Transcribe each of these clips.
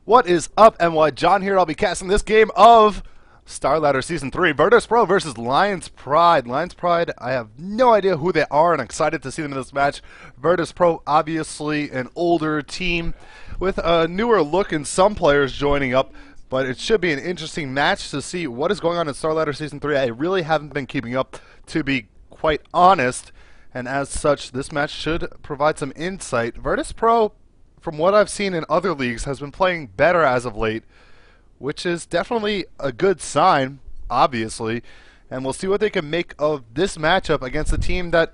What is up, NYJohn here. I'll be casting this game of Starladder Season 3, Virtus Pro versus Lions Pride. Lions Pride, I have no idea who they are, and I'm excited to see them in this match. Virtus Pro, obviously an older team with a newer look and some players joining up, but it should be an interesting match to see what is going on in Starladder Season 3. I really haven't been keeping up, to be quite honest, and as such, this match should provide some insight. Virtus Pro, from what I've seen in other leagues, has been playing better as of late, which is definitely a good sign, obviously. And we'll see what they can make of this matchup against a team that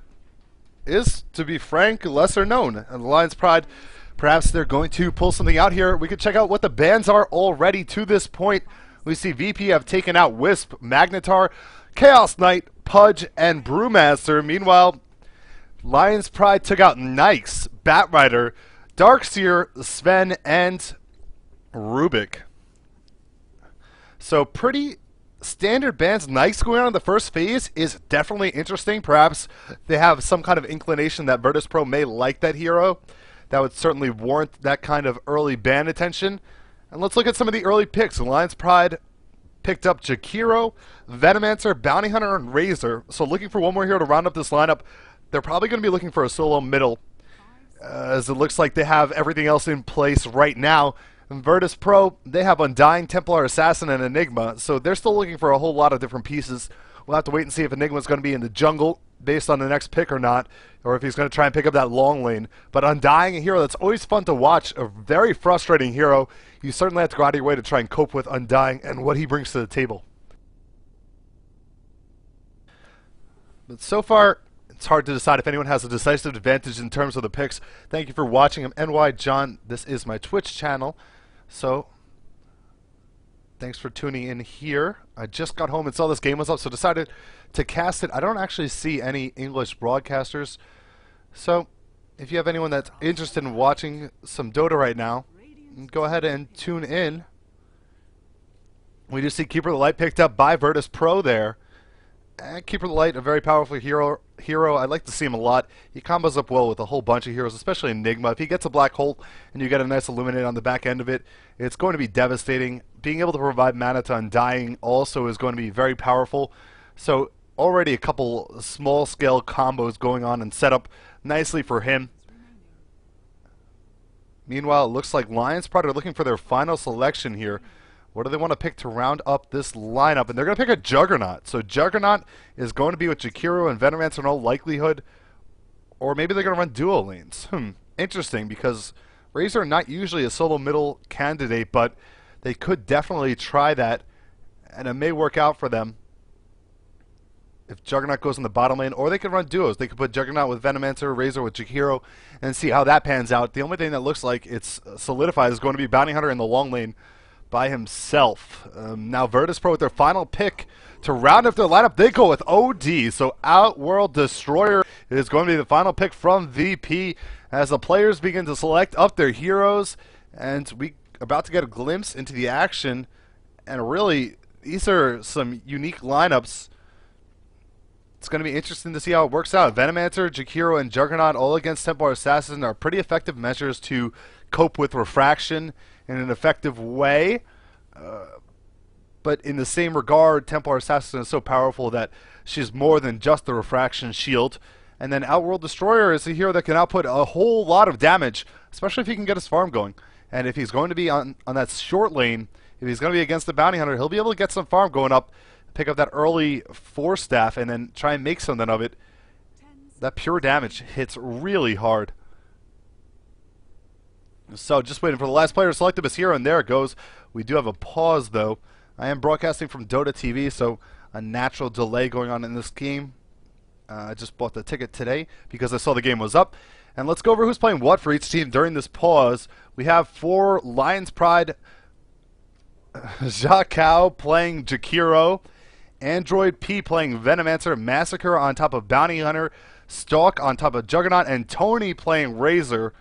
is, to be frank, lesser known. And the Lions Pride, perhaps they're going to pull something out here. We could check out what the bans are already to this point. We see VP have taken out Wisp, Magnetar, Chaos Knight, Pudge, and Brewmaster. Meanwhile, Lions Pride took out Nyx, Batrider, Darkseer, Sven, and Rubik. So pretty standard bans. Nyx going on in the first phase is definitely interesting. Perhaps they have some kind of inclination that Virtus Pro may like that hero. That would certainly warrant that kind of early ban attention. And let's look at some of the early picks. Lions Pride picked up Jakiro, Venomancer, Bounty Hunter, and Razor. So looking for one more hero to round up this lineup. They're probably going to be looking for a solo middle, as it looks like they have everything else in place right now. And Virtus Pro, they have Undying, Templar Assassin, and Enigma, so they're still looking for a whole lot of different pieces. We'll have to wait and see if Enigma's going to be in the jungle based on the next pick or not, or if he's going to try and pick up that long lane. But Undying, a hero that's always fun to watch, a very frustrating hero. You certainly have to go out of your way to try and cope with Undying and what he brings to the table. But so far, it's hard to decide if anyone has a decisive advantage in terms of the picks. Thank you for watching. I'm NYJohn. This is my Twitch channel. So, thanks for tuning in here. I just got home and saw this game was up, so decided to cast it. I don't actually see any English broadcasters. So, if you have anyone that's interested in watching some Dota right now, go ahead and tune in. We do see Keeper of the Light picked up by Virtus Pro there. And Keeper of the Light, a very powerful hero. I'd like to see him a lot. He combos up well with a whole bunch of heroes, especially Enigma. If he gets a Black Hole and you get a nice Illuminate on the back end of it, it's going to be devastating. Being able to provide mana to Undying also is going to be very powerful. So already a couple small-scale combos going on and set up nicely for him. Meanwhile, it looks like Lions Pride are looking for their final selection here. What do they want to pick to round up this lineup? And they're going to pick a Juggernaut. So Juggernaut is going to be with Jakiro and Venomancer in all likelihood. Or maybe they're going to run duo lanes. Interesting, because Razor are not usually a solo middle candidate, but they could definitely try that, and it may work out for them if Juggernaut goes in the bottom lane. Or they could run duos. They could put Juggernaut with Venomancer, Razor with Jakiro, and see how that pans out. The only thing that looks like it's solidified is going to be Bounty Hunter in the long lane by himself. Now Virtus Pro with their final pick to round up their lineup, they go with OD. So Outworld Destroyer is going to be the final pick from VP as the players begin to select up their heroes, and we about to get a glimpse into the action. And really, these are some unique lineups. It's going to be interesting to see how it works out. Venomancer, Jakiro, and Juggernaut all against Templar Assassin are pretty effective measures to cope with refraction in an effective way. But in the same regard, Templar Assassin is so powerful that she's more than just the refraction shield. And then Outworld Destroyer is a hero that can output a whole lot of damage, especially if he can get his farm going. And if he's going to be on that short lane, if he's going to be against the Bounty Hunter, he'll be able to get some farm going up, pick up that early Force Staff, and then try and make something of it. That pure damage hits really hard. So just waiting for the last player to select him as hero, and there it goes. We do have a pause, though. I am broadcasting from Dota TV, so a natural delay going on in this game. I just bought the ticket today because I saw the game was up. And let's go over who's playing what for each team during this pause. We have for Lions Pride, Jakao playing Jakiro, Android P playing Venomancer, Massacre on top of Bounty Hunter, Stalk on top of Juggernaut, and Tony playing Razor.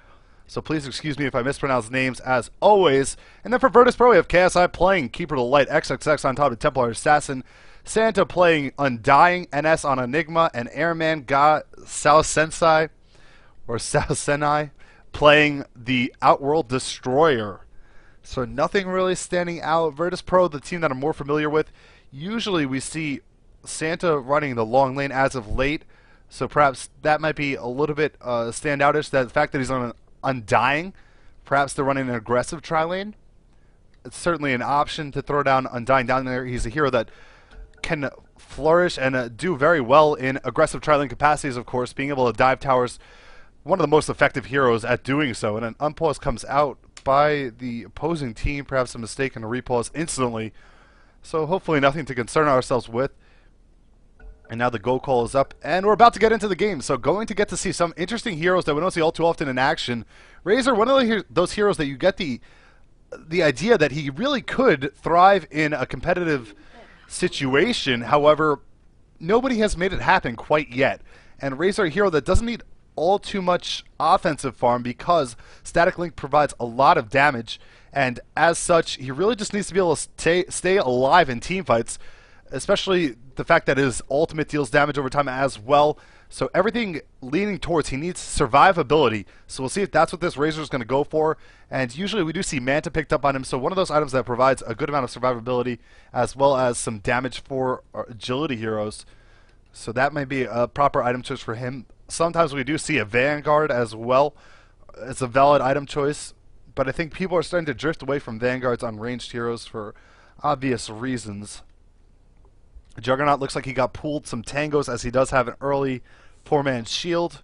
So please excuse me if I mispronounce names as always. And then for Virtus Pro, we have KSI playing Keeper of the Light, XXX on top of Templar Assassin, Santa playing Undying, NS on Enigma, and Airman Ga Sao Sensei, or Sao Senai, playing the Outworld Destroyer. So nothing really standing out. Virtus Pro, the team that I'm more familiar with, usually we see Santa running the long lane as of late. So perhaps that might be a little bit standoutish. That the fact that he's on an Undying, perhaps they're running an aggressive tri-lane. It's certainly an option to throw down Undying down there. He's a hero that can flourish and do very well in aggressive tri-lane capacities, of course. Being able to dive towers, one of the most effective heroes at doing so. And an unpause comes out by the opposing team, perhaps a mistake and a repause instantly. So hopefully nothing to concern ourselves with. And now the go call is up, and we're about to get into the game. So going to get to see some interesting heroes that we don't see all too often in action. Razor, one of those heroes that you get the idea that he really could thrive in a competitive situation. However, nobody has made it happen quite yet. And Razor, a hero that doesn't need all too much offensive farm because Static Link provides a lot of damage. And as such, he really just needs to be able to stay alive in team fights, especially the fact that his ultimate deals damage over time as well. So everything leaning towards he needs survivability. So we'll see if that's what this Razor is going to go for. And usually we do see Manta picked up on him. So one of those items that provides a good amount of survivability as well as some damage for agility heroes. So that might be a proper item choice for him. Sometimes we do see a Vanguard as well. It's a valid item choice. But I think people are starting to drift away from Vanguards on ranged heroes for obvious reasons. Juggernaut looks like he got pulled some tangos as he does have an early 4-man shield.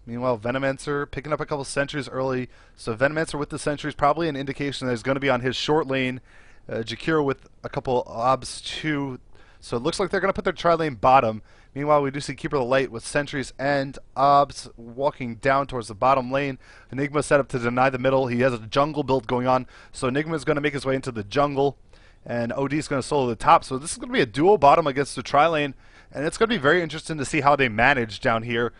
Meanwhile, Venomancer picking up a couple sentries early. So Venomancer with the sentries, probably an indication that he's going to be on his short lane. Jakiro with a couple obs too. So it looks like they're going to put their tri-lane bottom. Meanwhile, we do see Keeper of the Light with sentries and obs walking down towards the bottom lane. Enigma set up to deny the middle. He has a jungle build going on. So Enigma is going to make his way into the jungle. And OD is going to solo the top. So this is going to be a duo bottom against the tri-lane. And it's going to be very interesting to see how they manage down here.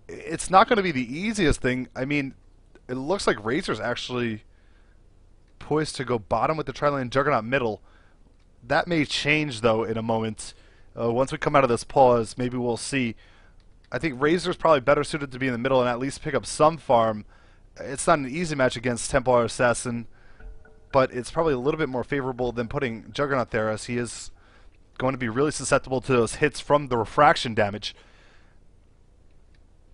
It's not going to be the easiest thing. I mean, it looks like Razor's actually poised to go bottom with the tri-lane, Juggernaut middle. That may change, though, in a moment. Once we come out of this pause, maybe we'll see. I think Razor's probably better suited to be in the middle and at least pick up some farm. It's not an easy match against Templar Assassin, but it's probably a little bit more favorable than putting Juggernaut there, as he is going to be really susceptible to those hits from the refraction damage.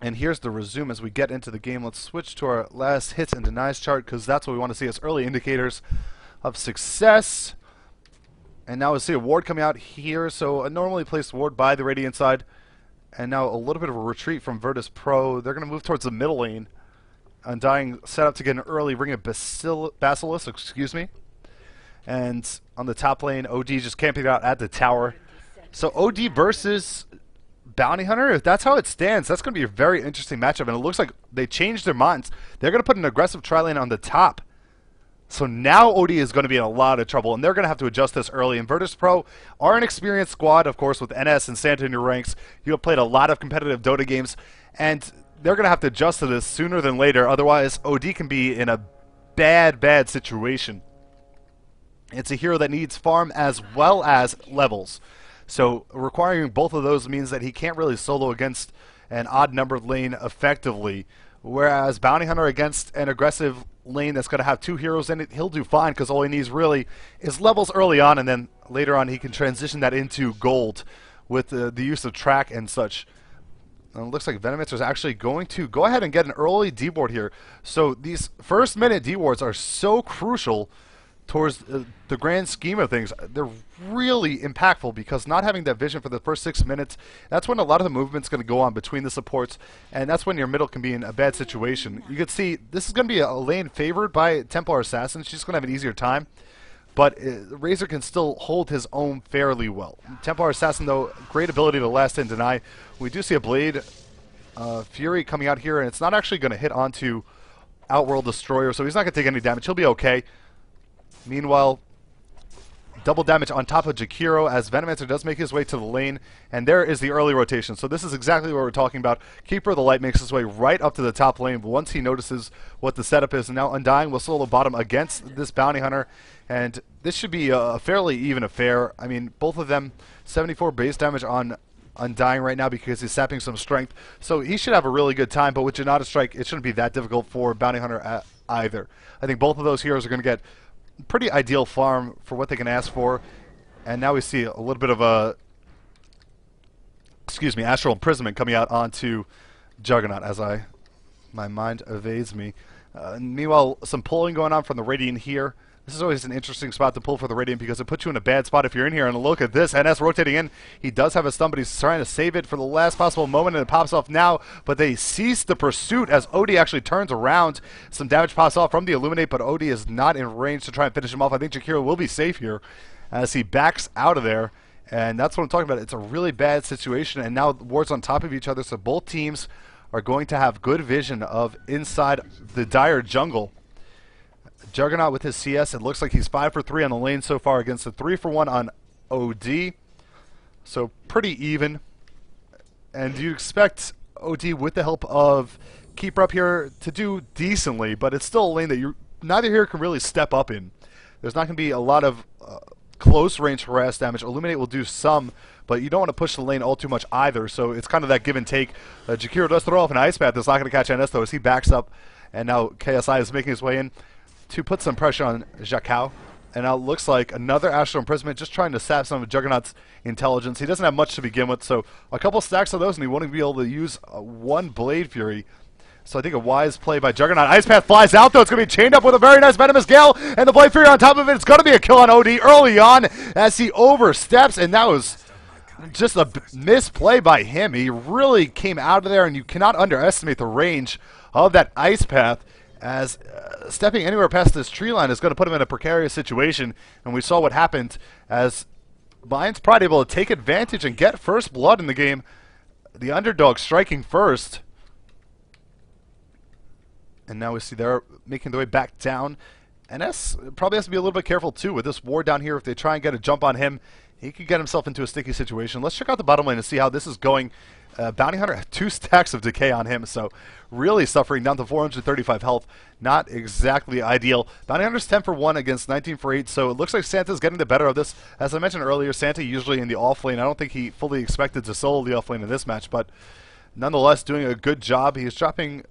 And here's the resume as we get into the game. Let's switch to our last hits and denies chart, because that's what we want to see as early indicators of success. And now we see a ward coming out here, so a normally placed ward by the Radiant side. And now a little bit of a retreat from Virtus Pro. They're going to move towards the middle lane. Undying set up to get an early ring of Basilisk, excuse me. And on the top lane, OD just camping out at the tower. So OD versus Bounty Hunter, if that's how it stands, that's going to be a very interesting matchup. And it looks like they changed their minds. They're going to put an aggressive tri-lane on the top. So now OD is going to be in a lot of trouble, and they're going to have to adjust this early. And Virtus Pro are an experienced squad, of course, with NS and Santa in your ranks. You have played a lot of competitive Dota games, and they're going to have to adjust to this sooner than later. Otherwise, OD can be in a bad, bad situation. It's a hero that needs farm as well as levels. So requiring both of those means that he can't really solo against an odd-numbered lane effectively. Whereas Bounty Hunter against an aggressive lane that's going to have two heroes in it, he'll do fine, because all he needs really is levels early on, and then later on he can transition that into gold with the use of track and such. And it looks like Venomancer is actually going to go ahead and get an early D-ward here. So these first minute D-wards are so crucial towards the grand scheme of things. They're really impactful, because not having that vision for the first 6 minutes, that's when a lot of the movement's going to go on between the supports, and that's when your middle can be in a bad situation. You can see this is going to be a lane favored by Templar Assassin. She's going to have an easier time, but Razor can still hold his own fairly well. Templar Assassin, though, great ability to last and deny. We do see a Blade Fury coming out here, and it's not actually going to hit onto Outworld Destroyer, so he's not going to take any damage. He'll be okay. Meanwhile, double damage on top of Jakiro as Venomancer does make his way to the lane, and there is the early rotation. So this is exactly what we're talking about. Keeper of the Light makes his way right up to the top lane once he notices what the setup is, and now Undying will solo bottom against this Bounty Hunter, and this should be a fairly even affair. I mean, both of them 74 base damage on Undying right now because he's sapping some strength, so he should have a really good time. But with Janata Strike, it shouldn't be that difficult for Bounty Hunter either. I think both of those heroes are going to get pretty ideal farm for what they can ask for. And now we see a little bit of a, Astral Imprisonment coming out onto Juggernaut as my mind evades me. Meanwhile, some pulling going on from the Radiant here. This is always an interesting spot to pull for the Radiant because it puts you in a bad spot if you're in here. And look at this, NS rotating in. He does have a stun, but he's trying to save it for the last possible moment, and it pops off now. But they cease the pursuit as Odie actually turns around. Some damage pops off from the Illuminate, but Odie is not in range to try and finish him off. I think Jakiro will be safe here as he backs out of there. And that's what I'm talking about. It's a really bad situation, and now wards on top of each other, so both teams are going to have good vision of inside the dire jungle. Juggernaut with his CS, it looks like he's 5 for 3 on the lane so far against a 3 for 1 on OD. So pretty even. And you expect OD with the help of Keeper up here to do decently, but it's still a lane that neither here can really step up in. There's not going to be a lot of close range harass damage. Illuminate will do some, but you don't want to push the lane all too much either, so it's kind of that give and take. Jakiro does throw off an Ice Path that's not going to catch NS though as he backs up, and now KSI is making his way in to put some pressure on Jakao. And now it looks like another Astral Imprisonment, just trying to sap some of Juggernaut's intelligence. He doesn't have much to begin with, so a couple stacks of those, and he won't even be able to use one Blade Fury. So I think a wise play by Juggernaut. Ice Path flies out, though. It's going to be chained up with a very nice Venomous Gale, and the Blade Fury on top of it. It's going to be a kill on OD early on as he oversteps, and that was just a misplay by him. He really came out of there, and you cannot underestimate the range of that Ice Path, as stepping anywhere past this tree line is going to put him in a precarious situation. And we saw what happened as Lions Pride able to take advantage and get first blood in the game. The underdog striking first. And now we see they're making their way back down. NS probably has to be a little bit careful too with this ward down here. If they try and get a jump on him, he could get himself into a sticky situation. Let's check out the bottom lane and see how this is going. Bounty Hunter had 2 stacks of decay on him, so really suffering, down to 435 health. Not exactly ideal. Bounty Hunter's 10 for 1 against 19 for 8, so it looks like Santa's getting the better of this. As I mentioned earlier, Santa usually in the off lane. I don't think he fully expected to solo the off lane in this match, but nonetheless doing a good job. He's dropping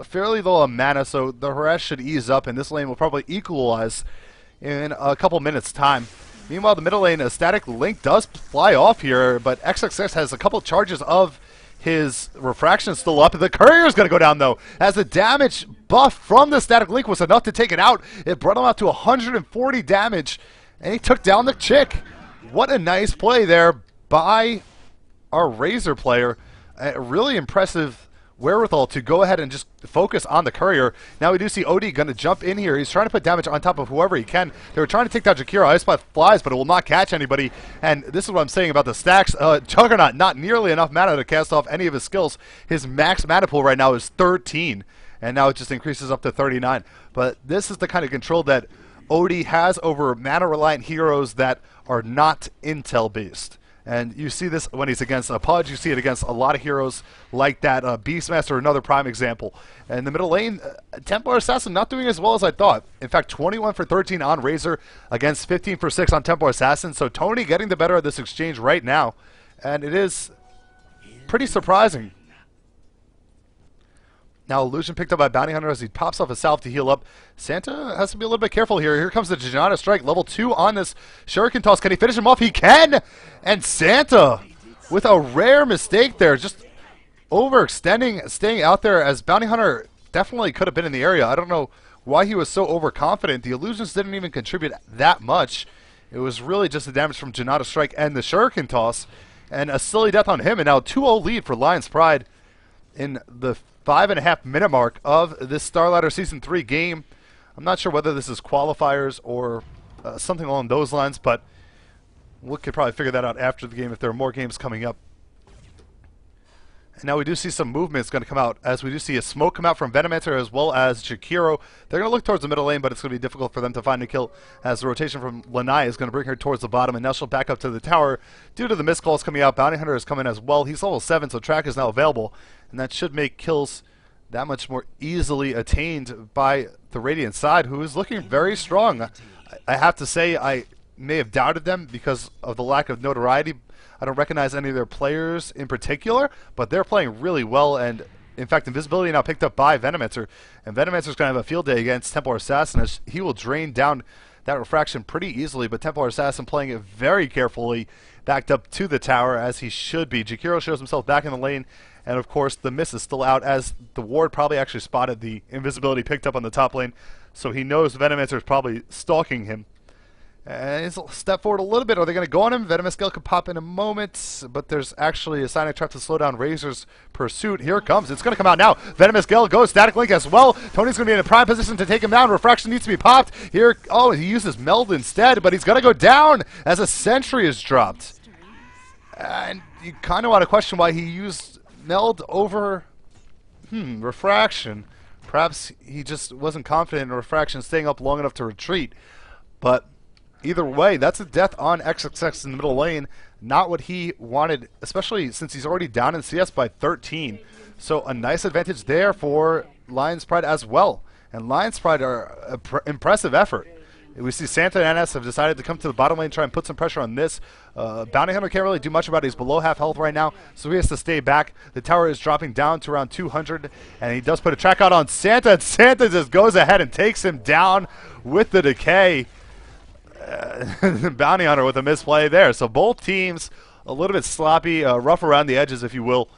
fairly low on mana, so the harass should ease up, and this lane will probably equalize in a couple minutes' time. Meanwhile, the middle lane, a static link does fly off here, but XXX has a couple charges of his refraction still up. The courier's going to go down, though, as the damage buff from the static link was enough to take it out. It brought him out to 140 damage, and he took down the chick. What a nice play there by our Razor player. A really impressive wherewithal to go ahead and just focus on the courier. Now we do see OD going to jump in here. He's trying to put damage on top of whoever he can. They were trying to take down Jakiro. Ice Path flies, but it will not catch anybody. And this is what I'm saying about the stacks. Juggernaut, not nearly enough mana to cast off any of his skills. His max mana pool right now is 13, and now it just increases up to 39. But this is the kind of control that OD has over mana-reliant heroes that are not intel-based. And you see this when he's against a Pudge. You see it against a lot of heroes like that. Beastmaster, another prime example. And in the middle lane, Templar Assassin not doing as well as I thought. In fact, 21 for 13 on Razor against 15 for 6 on Templar Assassin. So Tony getting the better of this exchange right now. And it is pretty surprising. Now Illusion picked up by Bounty Hunter as he pops off a salve to heal up. Santa has to be a little bit careful here. Here comes the Janata Strike, level 2 on this Shuriken Toss. Can he finish him off? He can! And Santa, with a rare mistake there, just overextending, staying out there, as Bounty Hunter definitely could have been in the area. I don't know why he was so overconfident. The Illusions didn't even contribute that much. It was really just the damage from Janata Strike and the Shuriken Toss. And a silly death on him, and now 2-0 lead for Lions Pride in the 5.5 minute mark of this Starladder Season 3 game. I'm not sure whether this is qualifiers or something along those lines, but we could probably figure that out after the game if there are more games coming up. And now we do see some movements going to come out, as we do see a smoke come out from Venomancer as well as Jakiro. They're going to look towards the middle lane, but it's going to be difficult for them to find a kill, as the rotation from Lanai is going to bring her towards the bottom, and now she'll back up to the tower due to the missed calls coming out. Bounty Hunter is coming as well. He's level 7, so track is now available, and that should make kills that much more easily attained by the Radiant side, who is looking very strong. I have to say, I may have doubted them because of the lack of notoriety. I don't recognize any of their players in particular, but they're playing really well, and In fact, invisibility now picked up by Venomancer, and Venomancer's going to have a field day against Templar Assassin as he will drain down that refraction pretty easily, but Templar Assassin playing it very carefully, backed up to the tower as he should be. Jakiro shows himself back in the lane, and of course the miss is still out as the ward probably actually spotted the invisibility picked up on the top lane, so he knows Venomancer is probably stalking him. And he's step forward a little bit. Are they going to go on him? Venomous Gale could pop in a moment, but there's actually a Psionic Trap to slow down Razor's pursuit. Here it comes. It's going to come out now. Venomous Gale goes Static Link as well. Tony's going to be in a prime position to take him down. Refraction needs to be popped. Here, oh, he uses Meld instead, but he's going to go down as a Sentry is dropped. And you kind of want to question why he used Meld over Refraction. Perhaps he just wasn't confident in Refraction staying up long enough to retreat. But either way, that's a death on XXX in the middle lane. Not what he wanted, especially since he's already down in CS by 13. So a nice advantage there for Lion's Pride as well. And Lion's Pride are an impressive effort. We see Santa and NS have decided to come to the bottom lane, try and put some pressure on this. Bounty Hunter can't really do much about it. He's below half health right now, so he has to stay back. The tower is dropping down to around 200, and he does put a track out on Santa, and Santa just goes ahead and takes him down with the decay. Bounty Hunter with a misplay there. So both teams a little bit sloppy, rough around the edges, if you will.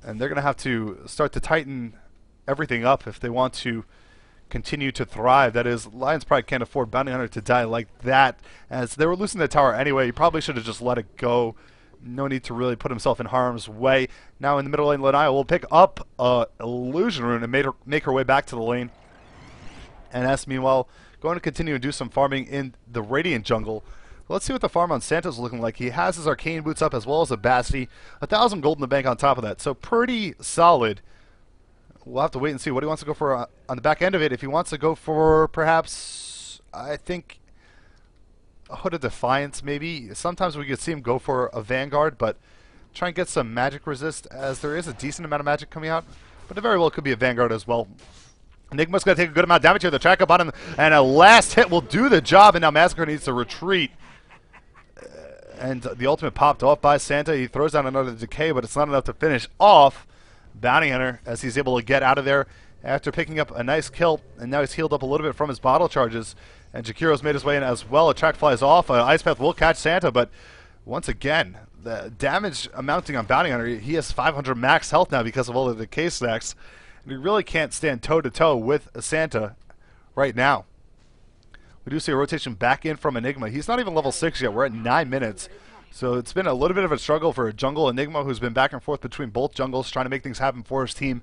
And they're going to have to start to tighten everything up if they want to continue to thrive. That is, Lion's Pride can't afford Bounty Hunter to die like that, as they were losing the tower anyway. He probably should have just let it go. No need to really put himself in harm's way. Now in the middle lane, Lanaya will pick up Illusion Rune and make her way back to the lane. And S, meanwhile, going to continue and do some farming in the Radiant jungle. Let's see what the farm on Santa's looking like. He has his Arcane Boots up as well as a Basti. 1,000 gold in the bank on top of that, so pretty solid. We'll have to wait and see what he wants to go for on the back end of it. If he wants to go for perhaps, I think, a Hood of Defiance maybe. Sometimes we could see him go for a Vanguard, but try and get some magic resist as there is a decent amount of magic coming out. But it very well could be a Vanguard as well. Enigma's going to take a good amount of damage here. The track up on him, and a last hit will do the job, and now Massacre needs to retreat. And the ultimate popped off by Santa. He throws down another decay, but it's not enough to finish off Bounty Hunter as he's able to get out of there after picking up a nice kill, and now he's healed up a little bit from his bottle charges. And Jakiro's made his way in as well. A track flies off. Ice Path will catch Santa, but once again, the damage amounting on Bounty Hunter, he has 500 max health now because of all of the decay stacks. And he really can't stand toe-to-toe with Santa right now. We do see a rotation back in from Enigma. He's not even level 6 yet. We're at 9 minutes. So it's been a little bit of a struggle for a jungle Enigma who's been back and forth between both jungles trying to make things happen for his team.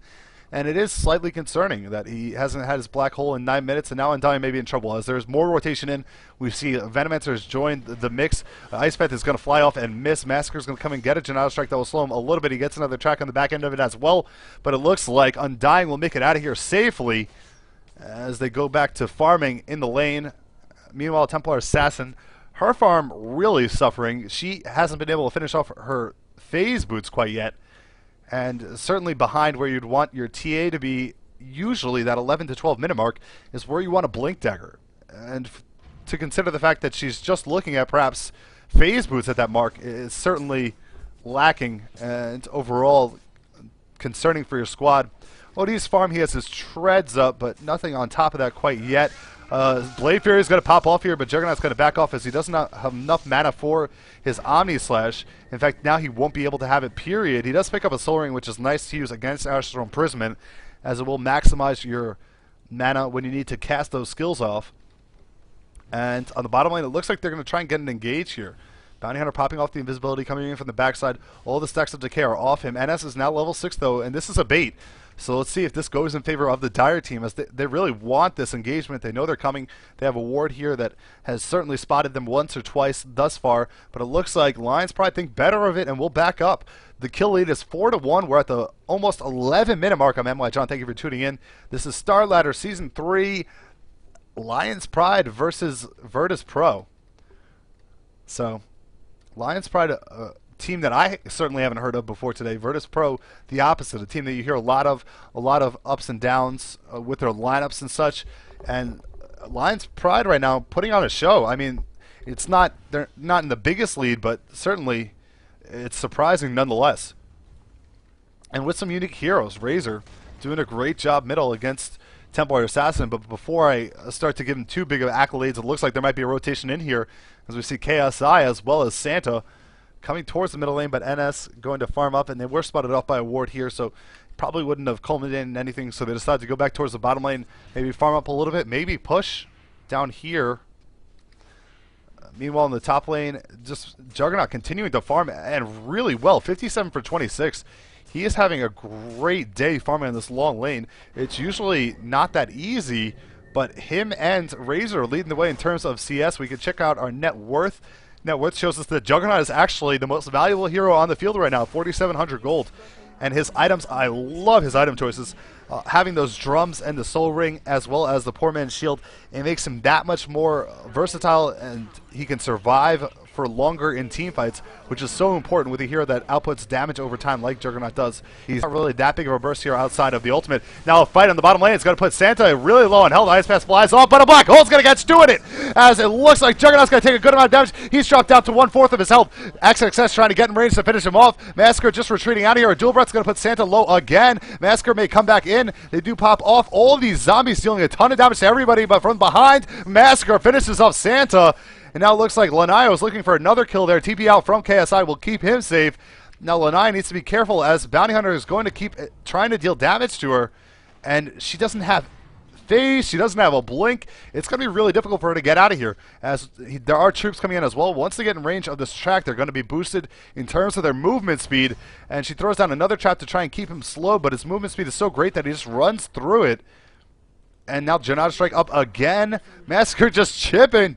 And it is slightly concerning that he hasn't had his black hole in 9 minutes, and now Undying may be in trouble. As there's more rotation in, we see Venomancer has joined the mix. Ice Path is going to fly off and miss. Massacre's going to come and get a Janata Strike that will slow him a little bit. He gets another track on the back end of it as well. But it looks like Undying will make it out of here safely as they go back to farming in the lane. Meanwhile, Templar Assassin, her farm really suffering. She hasn't been able to finish off her phase boots quite yet. And certainly behind where you'd want your TA to be, usually that 11 to 12 minute mark is where you want a Blink Dagger. And to consider the fact that she's just looking at perhaps phase boots at that mark is certainly lacking and overall concerning for your squad. Odie's farm, he has his treads up, but nothing on top of that quite yet. Blade Fury is going to pop off here, but Juggernaut's going to back off as he does not have enough mana for his Omni Slash. In fact, now he won't be able to have it, period. He does pick up a Soul Ring, which is nice to use against Astral Imprisonment, as it will maximize your mana when you need to cast those skills off. And on the bottom lane, it looks like they're going to try and get an engage here. Bounty Hunter popping off the invisibility, coming in from the backside. All the stacks of decay are off him. NS is now level 6, though, and this is a bait. So let's see if this goes in favor of the Dire team, as they really want this engagement. They know they're coming. They have a ward here that has certainly spotted them once or twice thus far, but it looks like Lions probably think better of it and will back up. The kill lead is 4-1. We're at the almost 11-minute mark. I'm NYJohn. Thank you for tuning in. This is Starladder Season 3, Lions Pride versus Virtus Pro. So, Lions Pride, team that I certainly haven't heard of before today. Virtus Pro, the opposite, a team that you hear a lot of ups and downs with their lineups and such. And Lions Pride right now putting on a show. I mean, they're not in the biggest lead, but certainly it's surprising nonetheless. And with some unique heroes, Razor doing a great job middle against Templar Assassin. But before I start to give him too big of accolades, it looks like there might be a rotation in here as we see KSI as well as Santa coming towards the middle lane, but NS going to farm up, and they were spotted off by a ward here, so probably wouldn't have culminated in anything, so they decided to go back towards the bottom lane, maybe farm up a little bit, maybe push down here. Meanwhile, in the top lane, just Juggernaut continuing to farm, and really well, 57 for 26. He is having a great day farming on this long lane. It's usually not that easy, but him and Razor are leading the way in terms of CS. We can check out our net worth. Net worth shows us that Juggernaut is actually the most valuable hero on the field right now, 4,700 gold. And his items, I love his item choices. Having those drums and the soul ring as well as the poor man's shield, it makes him that much more versatile, and he can survive for longer in team fights, which is so important with a hero that outputs damage over time like Juggernaut does. He's not really that big of a burst here outside of the ultimate. Now a fight on the bottom lane. It's going to put Santa really low on health. Ice Pass flies off, but a black hole's going to get doing it, as it looks like Juggernaut's going to take a good amount of damage. He's dropped down to 1/4 of his health. XXS trying to get in range to finish him off. Massacre just retreating out of here. A dual breath's going to put Santa low again. Massacre may come back in. They do pop off. All of these zombies dealing a ton of damage to everybody, but from behind, Massacre finishes off Santa. And now it looks like Lanai is looking for another kill there. TP out from KSI will keep him safe. Now Lanai needs to be careful, as Bounty Hunter is going to keep trying to deal damage to her. And she doesn't have phase. She doesn't have a blink. It's going to be really difficult for her to get out of here, as there are troops coming in as well. Once they get in range of this track, they're going to be boosted in terms of their movement speed. And she throws down another trap to try and keep him slow, but his movement speed is so great that he just runs through it. And now Janata Strike up again. Massacre just chipping.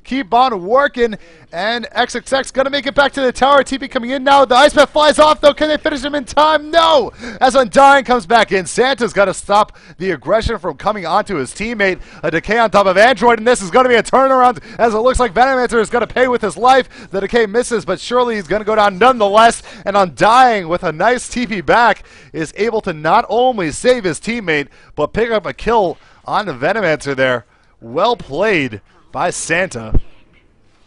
Keep on working. And XXX going to make it back to the tower. TP coming in now. The Ice Path flies off, though. Can they finish him in time? No! As Undying comes back in, Santa's got to stop the aggression from coming onto his teammate. A Decay on top of Android, and this is going to be a turnaround, as it looks like Venomancer is going to pay with his life. The Decay misses, but surely he's going to go down nonetheless. And Undying, with a nice TP back, is able to not only save his teammate, but pick up a kill on the Venomancer there. Well played by Santa,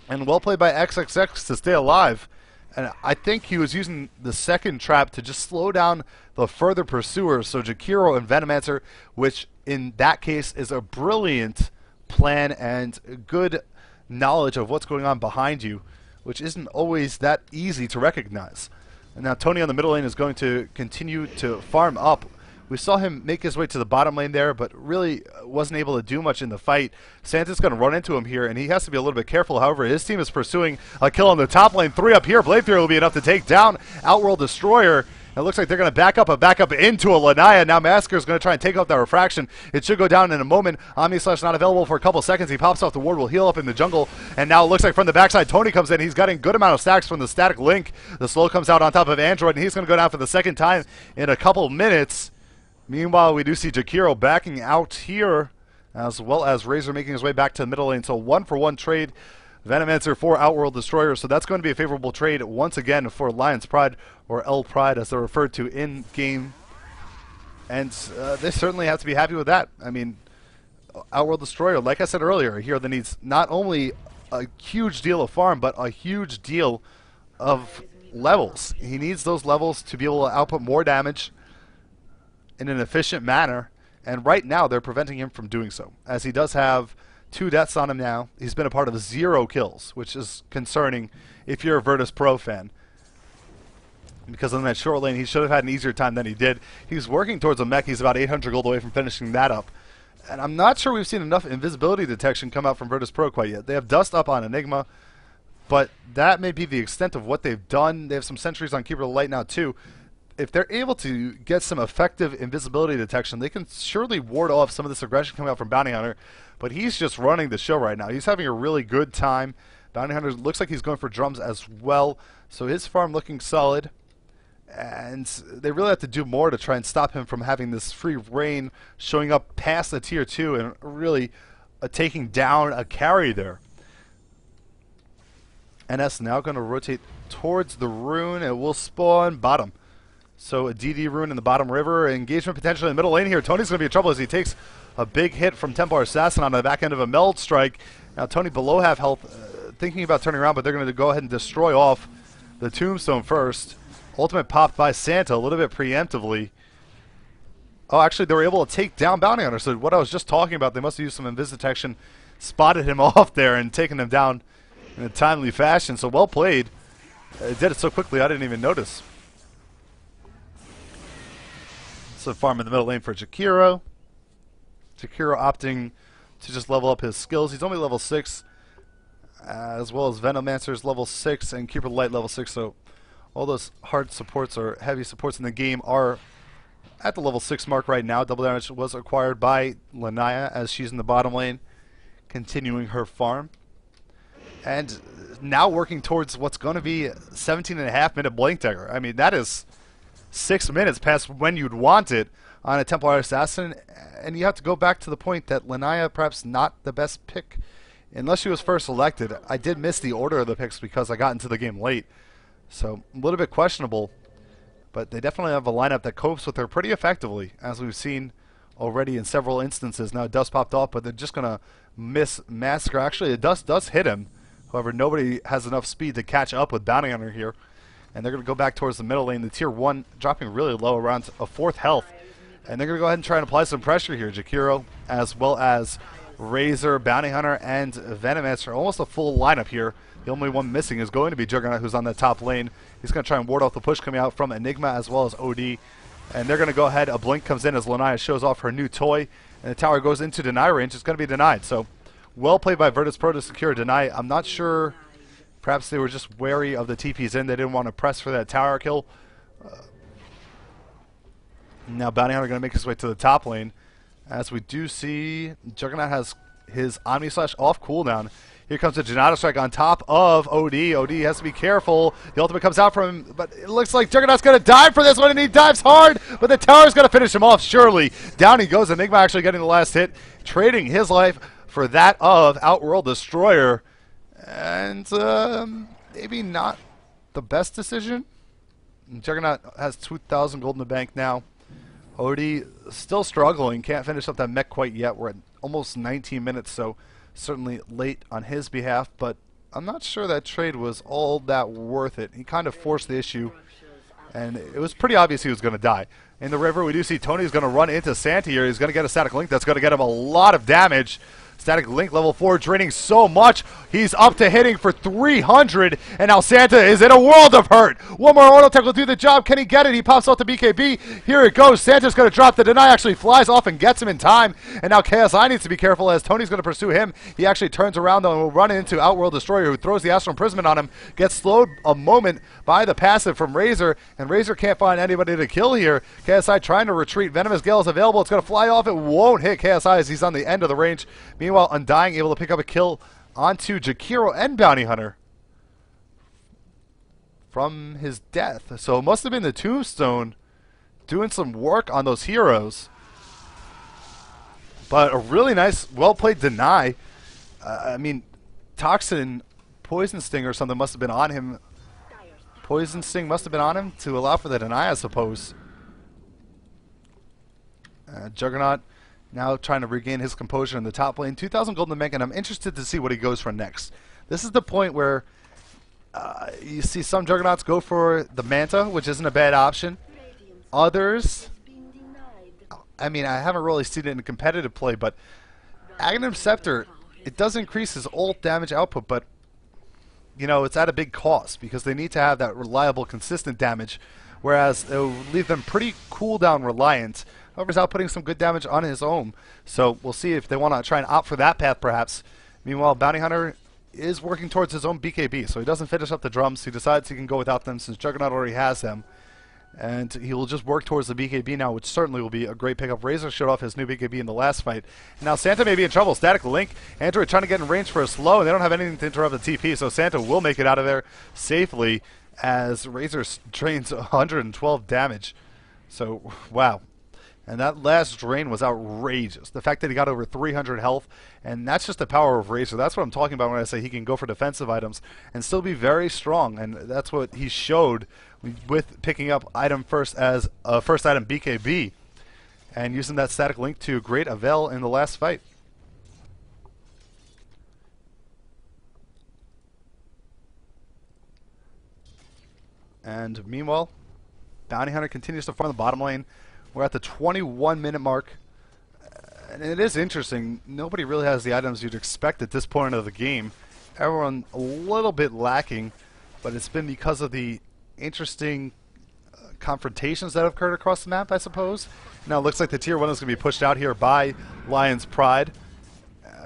and well played by XXX to stay alive. And I think he was using the second trap to just slow down the further pursuers, so Jakiro and Venomancer, which in that case is a brilliant plan and good knowledge of what's going on behind you, which isn't always that easy to recognize. And now Tony on the middle lane is going to continue to farm up. We saw him make his way to the bottom lane there, but really wasn't able to do much in the fight. Santa's going to run into him here, and he has to be a little bit careful. However, his team is pursuing a kill on the top lane. 3 up here. Blade Fury will be enough to take down Outworld Destroyer. It looks like they're going to back up into a Lanaya. Now Massacre is going to try and take off that refraction. It should go down in a moment. Omni-Slash not available for a couple seconds. He pops off the ward, will heal up in the jungle. And now it looks like from the backside, Tony comes in. He's getting a good amount of stacks from the static link. The slow comes out on top of Android, and he's going to go down for the second time in a couple minutes. Meanwhile, we do see Jakiro backing out here, as well as Razor making his way back to the middle lane. So 1-for-1 trade. Venomancer for Outworld Destroyer. So that's going to be a favorable trade once again for Lion's Pride, or L Pride as they're referred to in-game. And they certainly have to be happy with that. I mean, Outworld Destroyer, like I said earlier, a hero that needs not only a huge deal of farm, but a huge deal of levels. He needs those levels to be able to output more damage in an efficient manner, and right now they're preventing him from doing so, as he does have 2 deaths on him now. He's been a part of 0 kills, which is concerning if you're a Virtus Pro fan, because on that short lane he should have had an easier time than he did. He's working towards a mech. He's about 800 gold away from finishing that up, and I'm not sure we've seen enough invisibility detection come out from Virtus Pro quite yet. They have dust up on Enigma, but that may be the extent of what they've done. They have some sentries on Keeper of the Light now too. If they're able to get some effective invisibility detection, they can surely ward off some of this aggression coming out from Bounty Hunter. But he's just running the show right now. He's having a really good time. Bounty Hunter looks like he's going for drums as well. So his farm looking solid. And they really have to do more to try and stop him from having this free reign, showing up past the tier 2 and really taking down a carry there. NS now going to rotate towards the rune. It will spawn bottom. So a DD rune in the bottom river. Engagement potentially in the middle lane here. Tony's going to be in trouble as he takes a big hit from Templar Assassin on the back end of a meld strike. Now Tony below half health, thinking about turning around, but they're going to go ahead and destroy off the tombstone first. Ultimate popped by Santa a little bit preemptively. Oh, actually, they were able to take down Bounty Hunter. So what I was just talking about, they must have used some invis detection, spotted him off there, and taken him down in a timely fashion. So well played. It did it so quickly, I didn't even notice. So farm in the middle lane for Jakiro. Jakiro opting to just level up his skills. He's only level 6, as well as Venomancer's level 6 and Keeper Light level 6. So all those hard supports or heavy supports in the game are at the level 6 mark right now. Double damage was acquired by Lanaya as she's in the bottom lane, continuing her farm. And now working towards what's going to be 17.5-minute Blink Dagger. I mean, that is 6 minutes past when you'd want it on a Templar Assassin. And you have to go back to the point that Lanaya perhaps not the best pick unless she was first selected. I did miss the order of the picks because I got into the game late. So a little bit questionable. But they definitely have a lineup that copes with her pretty effectively, as we've seen already in several instances. Now, dust popped off, but they're just going to miss Massacre. Actually, the dust does hit him. However, nobody has enough speed to catch up with Bounty Hunter here. And they're going to go back towards the middle lane. The tier 1 dropping really low, around a 4th health. And they're going to go ahead and try and apply some pressure here. Jakiro, as well as Razor, Bounty Hunter, and Venomancer. Almost a full lineup here. The only one missing is going to be Juggernaut, who's on that top lane. He's going to try and ward off the push coming out from Enigma as well as OD. And they're going to go ahead. A blink comes in as Lanaya shows off her new toy. And the tower goes into deny range. It's going to be denied. So, well played by Virtus Pro to secure deny. I'm not sure. Perhaps they were just wary of the TPs in. They didn't want to press for that tower kill. Now Bounty Hunter going to make his way to the top lane. As we do see, Juggernaut has his Omni Slash off cooldown. Here comes the Janata Strike on top of OD. OD has to be careful. The ultimate comes out from him, but it looks like Juggernaut's going to dive for this one, and he dives hard, but the tower's going to finish him off, surely. Down he goes. Enigma actually getting the last hit, trading his life for that of Outworld Destroyer. And maybe not the best decision. Juggernaut has 2,000 gold in the bank now. OD still struggling. Can't finish up that mech quite yet. We're at almost 19 minutes, so certainly late on his behalf, but I'm not sure that trade was all that worth it. He kind of forced the issue, and it was pretty obvious he was going to die. In the river, we do see Tony's going to run into Santa here. He's going to get a static link that's going to get him a lot of damage. Static link level 4 draining so much. He's up to hitting for 300, and now Santa is in a world of hurt. One more auto tech will do the job. Can he get it? He pops out the BKB. Here it goes. Santa's going to drop the deny. Actually flies off and gets him in time. And now KSI needs to be careful as Tony's going to pursue him. He actually turns around though and will run into Outworld Destroyer, who throws the Astral Imprisonment on him. Gets slowed a moment by the passive from Razor, and Razor can't find anybody to kill here. KSI trying to retreat. Venomous Gale is available. It's going to fly off. It won't hit KSI as he's on the end of the range. Meanwhile, Undying able to pick up a kill onto Jakiro and Bounty Hunter from his death. So it must have been the Tombstone doing some work on those heroes. But a really nice, well-played deny. I mean, Toxin, Poison Sting or something must have been on him. Poison Sting must have been on him to allow for the deny, I suppose. Juggernaut now trying to regain his composure in the top lane. 2,000 gold in the bank, and I'm interested to see what he goes for next. This is the point where you see some Juggernauts go for the Manta, which isn't a bad option. Others, I mean, I haven't really seen it in competitive play, but Aghanim Scepter, it does increase his ult damage output, but you know, it's at a big cost because they need to have that reliable, consistent damage, whereas it will leave them pretty cooldown reliant. However, he's outputting some good damage on his own. So we'll see if they want to try and opt for that path, perhaps. Meanwhile, Bounty Hunter is working towards his own BKB, so he doesn't finish up the drums. He decides he can go without them since Juggernaut already has them. And he will just work towards the BKB now, which certainly will be a great pickup. Razor showed off his new BKB in the last fight. And now Santa may be in trouble. Static Link. Android trying to get in range for a slow, and they don't have anything to interrupt the TP, so Santa will make it out of there safely as Razor drains 112 damage. So, wow. And that last drain was outrageous. The fact that he got over 300 health, and that's just the power of Razor. That's what I'm talking about when I say he can go for defensive items and still be very strong. And that's what he showed with picking up item first as a first item BKB and using that static link to great avail in the last fight. And meanwhile, Bounty Hunter continues to farm the bottom lane. We're at the 21-minute mark. And it is interesting. Nobody really has the items you'd expect at this point of the game. Everyone a little bit lacking, but it's been because of the interesting confrontations that have occurred across the map, I suppose. Now it looks like the tier 1 is going to be pushed out here by Lion's Pride.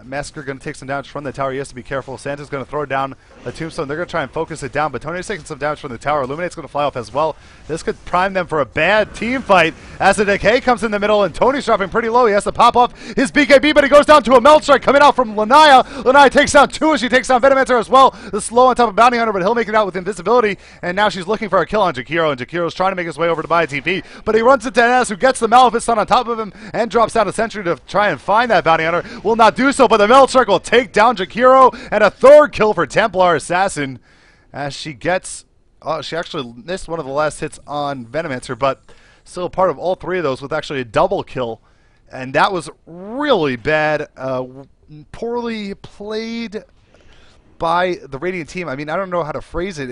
Massacre going to take some damage from the tower. He has to be careful. Santa's going to throw down a tombstone. They're going to try and focus it down, but Tony's taking some damage from the tower. Illuminate's going to fly off as well. This could prime them for a bad team fight as the Decay comes in the middle, and Tony's dropping pretty low. He has to pop off his BKB, but he goes down to a Melt Strike coming out from Lanaya. Lanaya takes down 2 as she takes down Venomancer as well. The slow on top of Bounty Hunter, but he'll make it out with invisibility, and now she's looking for a kill on Jakiro, and Jakiro's trying to make his way over to buy a TP, but he runs into NS, who gets the Maleficent Sun on top of him and drops down a sentry to try and find that Bounty Hunter. Will not do so, but the Melt Strike will take down Jakiro, and a 3rd kill for Templar Assassin as she gets... Oh, she actually missed one of the last hits on Venomancer, but still a part of all 3 of those with actually a double kill. And that was really bad. Poorly played by the Radiant team. I mean, I don't know how to phrase it.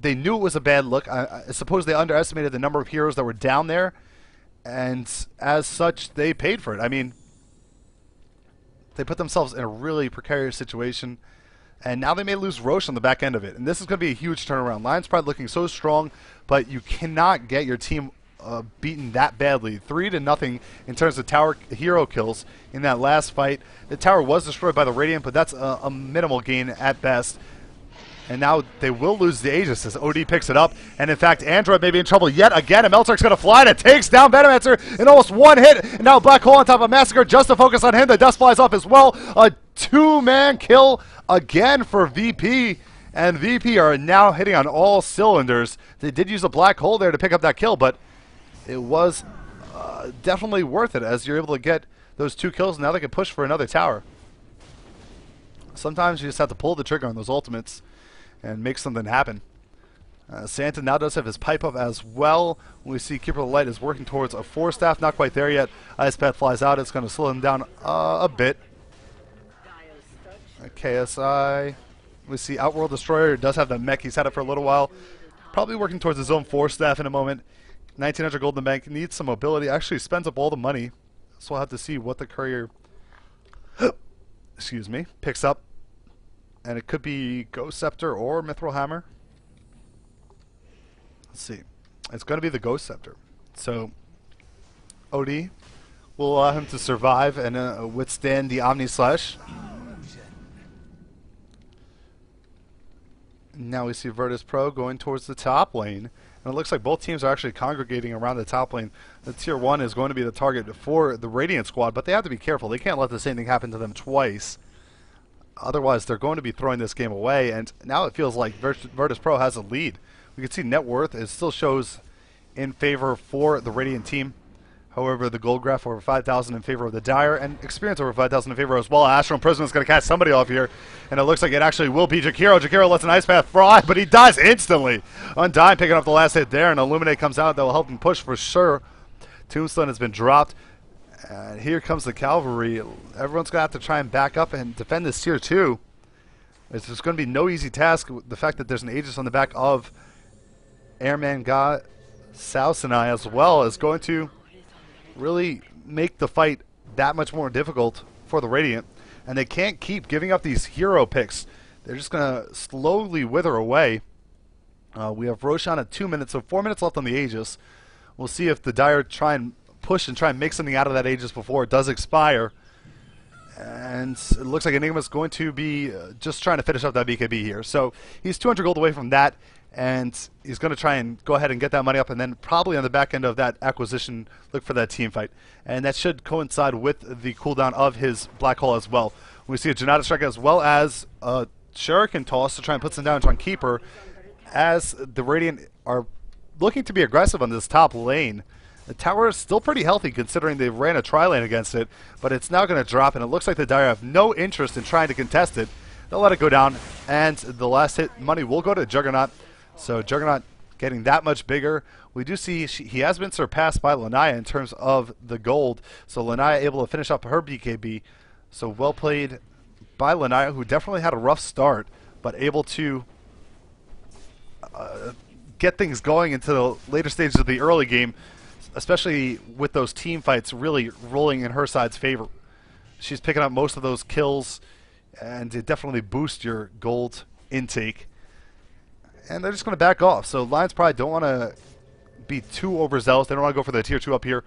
They knew it was a bad look. I suppose they underestimated the number of heroes that were down there, and as such, they paid for it. I mean, they put themselves in a really precarious situation, and now they may lose Roche on the back end of it. And this is going to be a huge turnaround. Lion's Pride looking so strong, but you cannot get your team beaten that badly. 3-0 in terms of tower hero kills in that last fight. The tower was destroyed by the Radiant, but that's a minimal gain at best. And now they will lose the Aegis as OD picks it up. And in fact, Android may be in trouble yet again. And Meltark's going to fly and it takes down Venomancer in almost 1 hit. And now Black Hole on top of Massacre just to focus on him. The dust flies off as well. A 2-man kill again for VP. And VP are now hitting on all cylinders. They did use a Black Hole there to pick up that kill, but it was definitely worth it as you're able to get those 2 kills. Now they can push for another tower. Sometimes you just have to pull the trigger on those ultimates and make something happen. Santa now does have his pipe up as well. We see Keeper of the Light is working towards a 4-staff. Not quite there yet. Ice Path flies out. It's going to slow him down a bit. KSI. We see Outworld Destroyer does have the mech. He's had it for a little while. Probably working towards his own 4-staff in a moment. 1900 gold in the bank. Needs some mobility. Actually spends up all the money. So we'll have to see what the courier excuse me, picks up. And it could be Ghost Scepter or Mithril Hammer. Let's see. It's going to be the Ghost Scepter. So, OD will allow him to survive and withstand the Omni Slash. Now we see Virtus Pro going towards the top lane. And it looks like both teams are actually congregating around the top lane. The Tier 1 is going to be the target for the Radiant squad, but they have to be careful. They can't let the same thing happen to them twice. Otherwise, they're going to be throwing this game away, and now it feels like Virtus Pro has a lead. We can see net worth. It still shows in favor for the Radiant team. However, the gold graph over 5,000 in favor of the Dire, and experience over 5,000 in favor as well. Astral Imprisonment is going to catch somebody off here, and it looks like it actually will be Jakiro. Jakiro lets an Ice Path fly, but he dies instantly. Undyne picking up the last hit there, and Illuminate comes out. That will help him push for sure. Tombstone has been dropped. And here comes the Cavalry. Everyone's going to have to try and back up and defend this Tier 2. It's just going to be no easy task. The fact that there's an Aegis on the back of Airman God Sausanai as well is going to really make the fight that much more difficult for the Radiant. And they can't keep giving up these hero picks. They're just going to slowly wither away. We have Roshan at 2 minutes, so 4 minutes left on the Aegis. We'll see if the Dire try and push and try and make something out of that Aegis before it does expire. And it looks like Enigma's going to be just trying to finish up that BKB here. So he's 200 gold away from that, and he's going to try and go ahead and get that money up, and then probably on the back end of that acquisition, look for that team fight. And that should coincide with the cooldown of his Black Hole as well. We see a Janata Strike as well as a Shuriken Toss to try and put some damage on Keeper, as the Radiant are looking to be aggressive on this top lane. The tower is still pretty healthy considering they ran a tri-lane against it, but it's now going to drop, and it looks like the Dire have no interest in trying to contest it. They'll let it go down, and the last hit money will go to Juggernaut. So Juggernaut getting that much bigger. We do see he has been surpassed by Lanaya in terms of the gold, so Lanaya able to finish up her BKB. So well played by Lanaya, who definitely had a rough start, but able to get things going into the later stages of the early game, especially with those team fights really rolling in her side's favor. She's picking up most of those kills, and it definitely boosts your gold intake. And they're just going to back off. So Lions probably don't want to be too overzealous. They don't want to go for the tier 2 up here.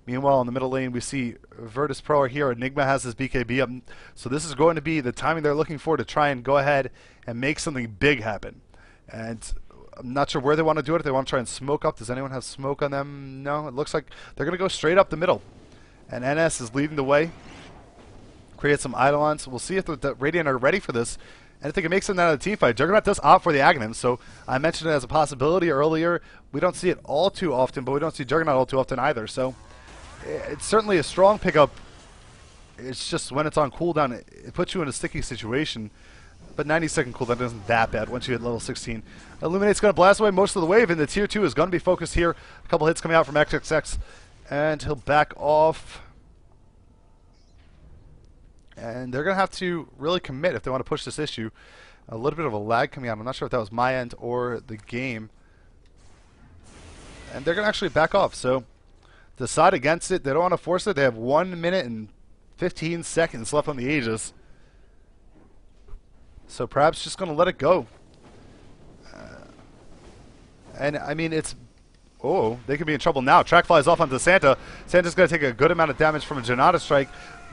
Meanwhile, in the middle lane, we see Virtus Pro here. Enigma has his BKB up. So this is going to be the timing they're looking for to try and go ahead and make something big happen. And I'm not sure where they want to do it. If they want to try and smoke up. Does anyone have smoke on them? No. It looks like they're going to go straight up the middle. And NS is leading the way. Create some eidolons. We'll see if the Radiant are ready for this. And if they can make something out of the team fight. Juggernaut does opt for the Aghanim, so I mentioned it as a possibility earlier. We don't see it all too often, but we don't see Juggernaut all too often either. So it's certainly a strong pickup. It's just when it's on cooldown, it puts you in a sticky situation. But 90-second cooldown isn't that bad once you hit level 16. Illuminate's going to blast away most of the wave, and the tier 2 is going to be focused here. A couple hits coming out from XXX, and he'll back off. And they're going to have to really commit if they want to push this issue. A little bit of a lag coming out. I'm not sure if that was my end or the game. And they're going to actually back off. So decide against it. They don't want to force it. They have 1 minute and 15 seconds left on the Aegis. So perhaps just going to let it go. And I mean, it's... Oh, they could be in trouble now. Track flies off onto Santa. Santa's going to take a good amount of damage from a Janata strike.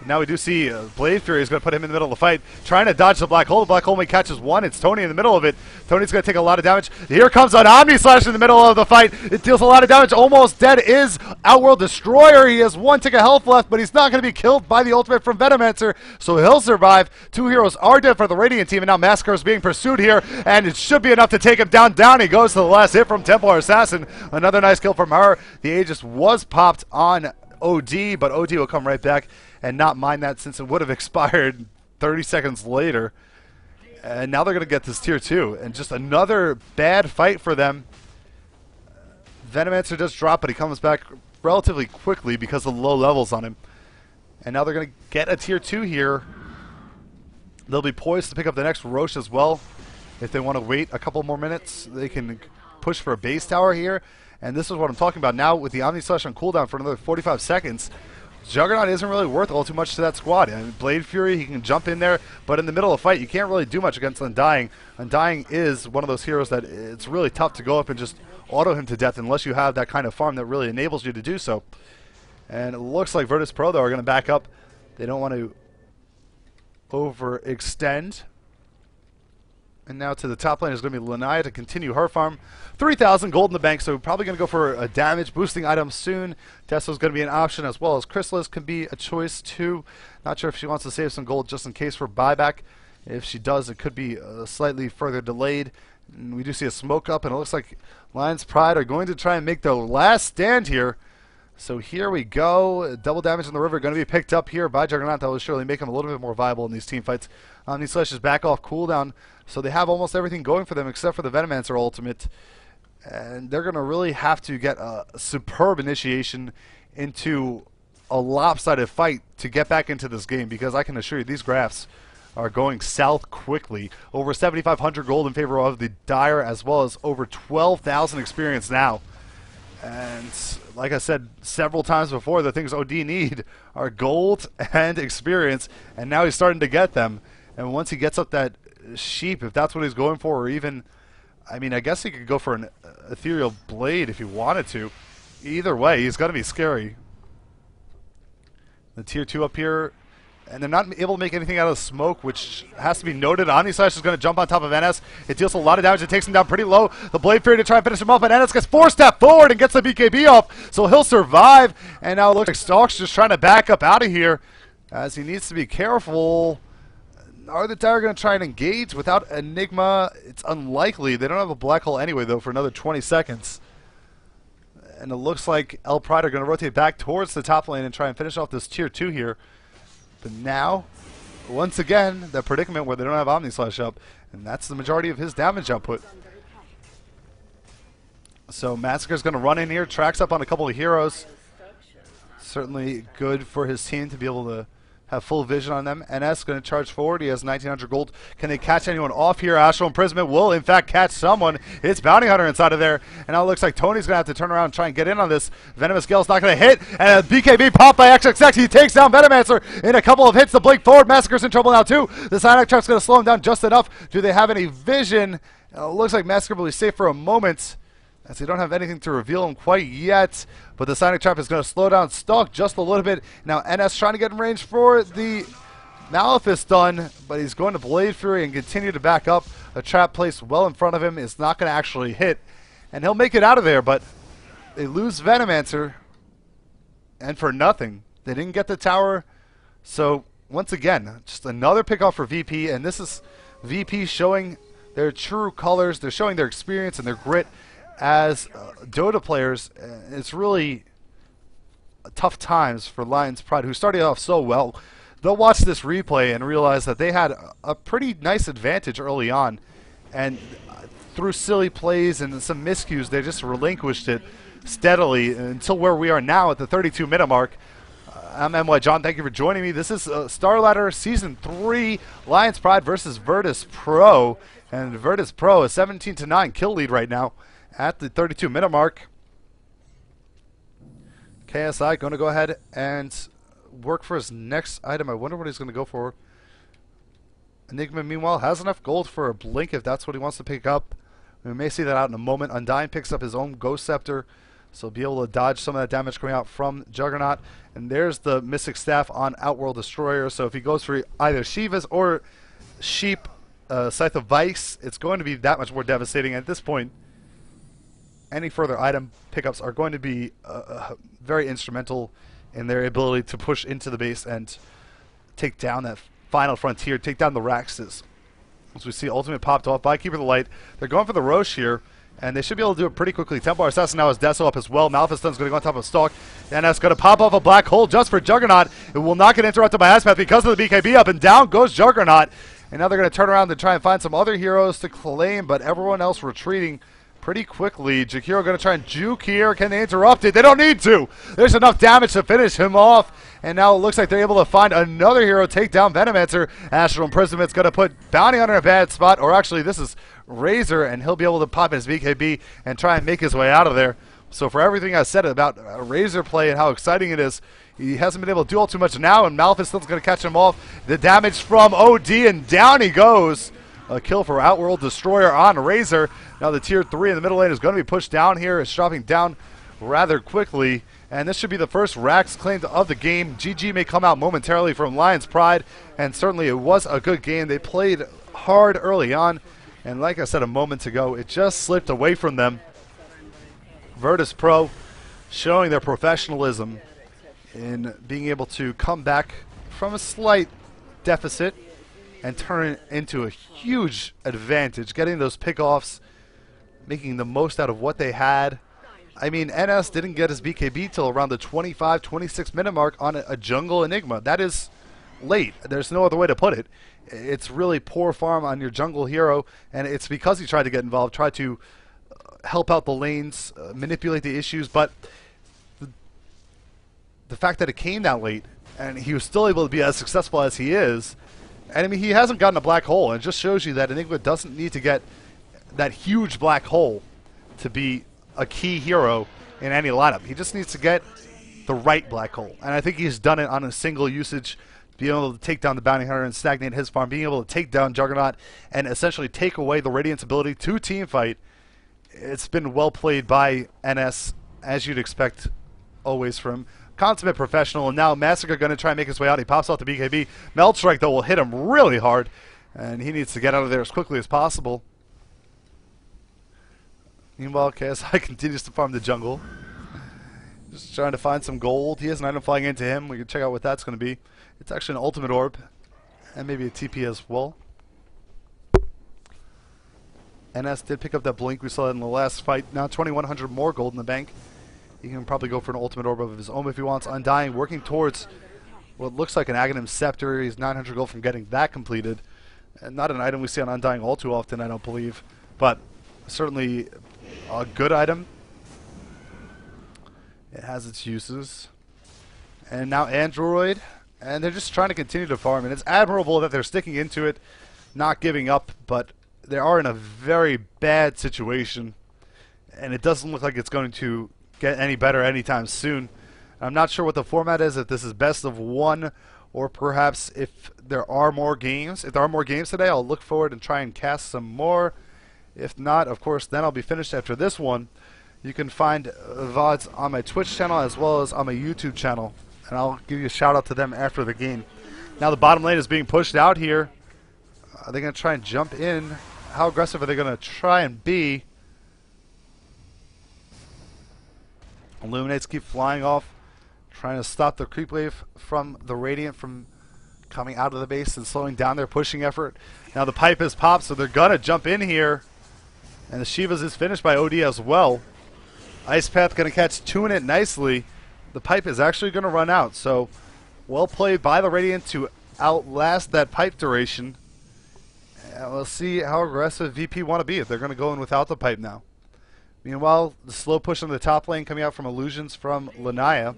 Now we do see Blade Fury is going to put him in the middle of the fight, trying to dodge the Black Hole. The Black Hole only catches one. It's Tony in the middle of it. Tony's going to take a lot of damage. Here comes an Omni Slash in the middle of the fight. It deals a lot of damage. Almost dead is Outworld Destroyer. He has 1 tick of health left, but he's not going to be killed by the ultimate from Venomancer, so he'll survive. 2 heroes are dead for the Radiant team, and now Massacre is being pursued here, and it should be enough to take him down. Down he goes to the last hit from Templar Assassin. Another nice kill from her. The Aegis was popped on OD, but OD will come right back and not mind that since it would have expired 30 seconds later. And now they're going to get this tier 2. And just another bad fight for them. Venomancer does drop, but he comes back relatively quickly because of the low levels on him. And now they're going to get a tier 2 here. They'll be poised to pick up the next Roche as well. If they want to wait a couple more minutes, they can push for a base tower here. And this is what I'm talking about now with the Omni Slash on cooldown for another 45 seconds. Juggernaut isn't really worth all too much to that squad. I mean, Blade Fury, he can jump in there, but in the middle of a fight, you can't really do much against Undying. Undying is one of those heroes that it's really tough to go up and just auto him to death unless you have that kind of farm that really enables you to do so. And it looks like Virtus Pro, though, are going to back up. They don't want to overextend. And now to the top lane is going to be Lanaya to continue her farm. 3,000 gold in the bank, so probably going to go for a damage boosting item soon. Tesla's going to be an option, as well as Chrysalis can be a choice too. Not sure if she wants to save some gold just in case for buyback. If she does, it could be slightly further delayed. And we do see a smoke up, and it looks like Lions Pride are going to try and make their last stand here. So here we go. Double damage in the river going to be picked up here by Juggernaut. That will surely make him a little bit more viable in these team fights. Omni Slash is back off cooldown, so they have almost everything going for them except for the Venomancer ultimate. And they're going to really have to get a superb initiation into a lopsided fight to get back into this game, because I can assure you these graphs are going south quickly. Over 7,500 gold in favor of the Dire, as well as over 12,000 experience now. And like I said several times before, the things OD need are gold and experience, and now he's starting to get them. And once he gets up that sheep, if that's what he's going for, or even, I mean, I guess he could go for an ethereal blade if he wanted to. Either way, he's going to be scary. The tier 2 up here, and they're not able to make anything out of the smoke, which has to be noted. Omni Slash is going to jump on top of NS. It deals a lot of damage. It takes him down pretty low. The Blade Fury to try and finish him off, but NS gets 4-step forward and gets the BKB off, so he'll survive. And now it looks like Stalk's just trying to back up out of here, as he needs to be careful. Are the Dire going to try and engage without Enigma? It's unlikely. They don't have a black hole anyway, though, for another 20 seconds. And it looks like El Pride are going to rotate back towards the top lane and try and finish off this tier 2 here. But now, once again, the predicament where they don't have Omni Slash up, and that's the majority of his damage output. So Massacre's going to run in here, tracks up on a couple of heroes. Certainly good for his team to be able to have full vision on them. NS going to charge forward. He has 1900 gold. Can they catch anyone off here? Astral Imprisonment will, in fact, catch someone. It's Bounty Hunter inside of there. And now it looks like Tony's going to have to turn around and try and get in on this. Venomous Gale's not going to hit. And a BKB pop by XXX. He takes down Venomancer in a couple of hits. The blink forward. Massacre's in trouble now, too. The Cyanic Trap's going to slow him down just enough. Do they have any vision? Looks like Massacre will be safe for a moment, as they don't have anything to reveal him quite yet. But the Cyanic Trap is going to slow down Stalk just a little bit. Now NS trying to get in range for the Malefice done, but he's going to Blade Fury and continue to back up. A trap placed well in front of him is not going to actually hit, and he'll make it out of there, but they lose Venomancer, and for nothing. They didn't get the tower, so once again, just another pickoff for VP, and this is VP showing their true colors. They're showing their experience and their grit as Dota players. It's really tough times for Lions Pride, who started off so well. They'll watch this replay and realize that they had a pretty nice advantage early on, and through silly plays and some miscues, they just relinquished it steadily until where we are now at the 32-minute mark. I'm NYJohn. Thank you for joining me. This is Starladder Season 3, Lions Pride versus Virtus Pro, and Virtus Pro is 17-9 kill lead right now at the 32-minute mark. KSI going to go ahead and work for his next item. I wonder what he's going to go for. Enigma, meanwhile, has enough gold for a blink if that's what he wants to pick up. We may see that out in a moment. Undying picks up his own Ghost Scepter, so he'll be able to dodge some of that damage coming out from Juggernaut. And there's the Mystic Staff on Outworld Destroyer, so if he goes for either Shivas or Sheep Scythe of Vice, it's going to be that much more devastating. At this point, any further item pickups are going to be very instrumental in their ability to push into the base and take down that final frontier, take down the Raxes. As we see, Ultimate popped off by Keeper of the Light. They're going for the Roche here, and they should be able to do it pretty quickly. Templar Assassin now has Deso up as well. Malefice Stun's going to go on top of Stalk, and that's going to pop off a black hole just for Juggernaut. It will not get interrupted by Aspath because of the BKB. Up and down goes Juggernaut, and now they're going to turn around and try and find some other heroes to claim, but everyone else retreating pretty quickly. Jakiro going to try and juke here. Can they interrupt it? They don't need to. There's enough damage to finish him off. And now it looks like they're able to find another hero, take down Venomancer. Astral Imprisonment's going to put Bounty Hunter in a bad spot. Or actually, this is Razor, and he'll be able to pop his BKB and try and make his way out of there. So for everything I said about Razor play and how exciting it is, he hasn't been able to do all too much now, and Malefice still going to catch him off. The damage from OD, and down he goes. A kill for Outworld Destroyer on Razor. Now the tier 3 in the middle lane is going to be pushed down here. It's dropping down rather quickly. And this should be the first Rax claimed of the game. GG may come out momentarily from Lions Pride. And certainly it was a good game. They played hard early on. And like I said a moment ago, it just slipped away from them. Virtus Pro showing their professionalism in being able to come back from a slight deficit and turn it into a huge advantage, getting those pickoffs, making the most out of what they had. I mean, NS didn't get his BKB till around the 25, 26-minute mark on a jungle Enigma. That is late. There's no other way to put it. It's really poor farm on your jungle hero, and it's because he tried to get involved, tried to help out the lanes, manipulate the issues, but the fact that it came that late, and he was still able to be as successful as he is. And I mean, he hasn't gotten a black hole, and it just shows you that Enigma doesn't need to get that huge black hole to be a key hero in any lineup. He just needs to get the right black hole, and I think he's done it on a single usage, being able to take down the Bounty Hunter and stagnate his farm, being able to take down Juggernaut and essentially take away the Radiant's ability to teamfight. It's been well played by NS, as you'd expect always from consummate professional. And now Massacre going to try and make his way out. He pops out the BKB. Meld Strike, though, will hit him really hard, and he needs to get out of there as quickly as possible. Meanwhile, KSI continues to farm the jungle. Just trying to find some gold. He has an item flying into him. We can check out what that's going to be. It's actually an ultimate orb, and maybe a TP as well. NS did pick up that blink. We saw that in the last fight. Now 2,100 more gold in the bank. He can probably go for an ultimate orb of his own if he wants. Undying, working towards what looks like an Aghanim Scepter. He's 900 gold from getting that completed. And not an item we see on Undying all too often, I don't believe. But certainly a good item. It has its uses. And now Android And they're just trying to continue to farm. And it's admirable that they're sticking into it, not giving up. But they are in a very bad situation. And it doesn't look like it's going to get any better anytime soon. I'm not sure what the format is, if this is best of one, or perhaps if there are more games. If there are more games today, I'll look forward and try and cast some more. If not, of course, then I'll be finished after this one. You can find VODs on my Twitch channel as well as on my YouTube channel. And I'll give you a shout out to them after the game. Now the bottom lane is being pushed out here. Are they going to try and jump in? How aggressive are they going to try and be? Illuminates keep flying off, trying to stop the creep wave from the Radiant from coming out of the base and slowing down their pushing effort. Now the pipe is popped, so they're going to jump in here. And the Shivas is finished by OD as well. Ice Path going to catch two in it nicely. The pipe is actually going to run out, so well played by the Radiant to outlast that pipe duration. And we'll see how aggressive VP want to be if they're going to go in without the pipe now. Meanwhile, the slow push on the top lane coming out from Illusions from Lanaya.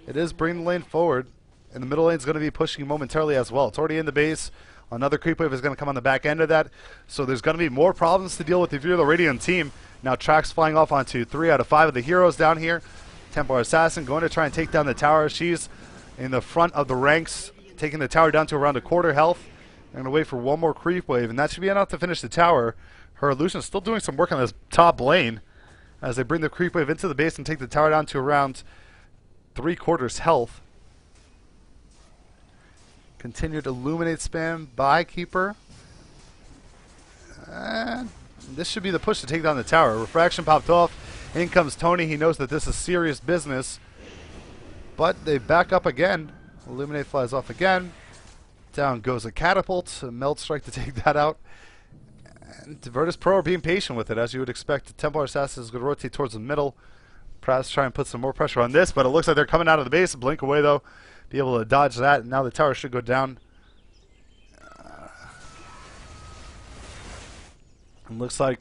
It is bringing the lane forward, and the middle lane is going to be pushing momentarily as well. It's already in the base. Another creep wave is going to come on the back end of that, so there's going to be more problems to deal with if you're the Radiant team. Now Trax flying off onto 3 out of 5 of the heroes down here. Templar Assassin going to try and take down the tower. She's in the front of the ranks, taking the tower down to around a quarter health. They're going to wait for one more creep wave, and that should be enough to finish the tower. Her Illusion is still doing some work on this top lane as they bring the creep wave into the base and take the tower down to around 3/4 health. Continued Illuminate spam by Keeper. And this should be the push to take down the tower. Refraction popped off. In comes Tony. He knows that this is serious business. But they back up again. Illuminate flies off again. Down goes a Catapult. A Meld Strike to take that out. And Virtus Pro are being patient with it, as you would expect. Templar Assassin is going to rotate towards the middle. Perhaps try and put some more pressure on this, but it looks like they're coming out of the base. Blink away, though. Be able to dodge that. And now the tower should go down. It looks like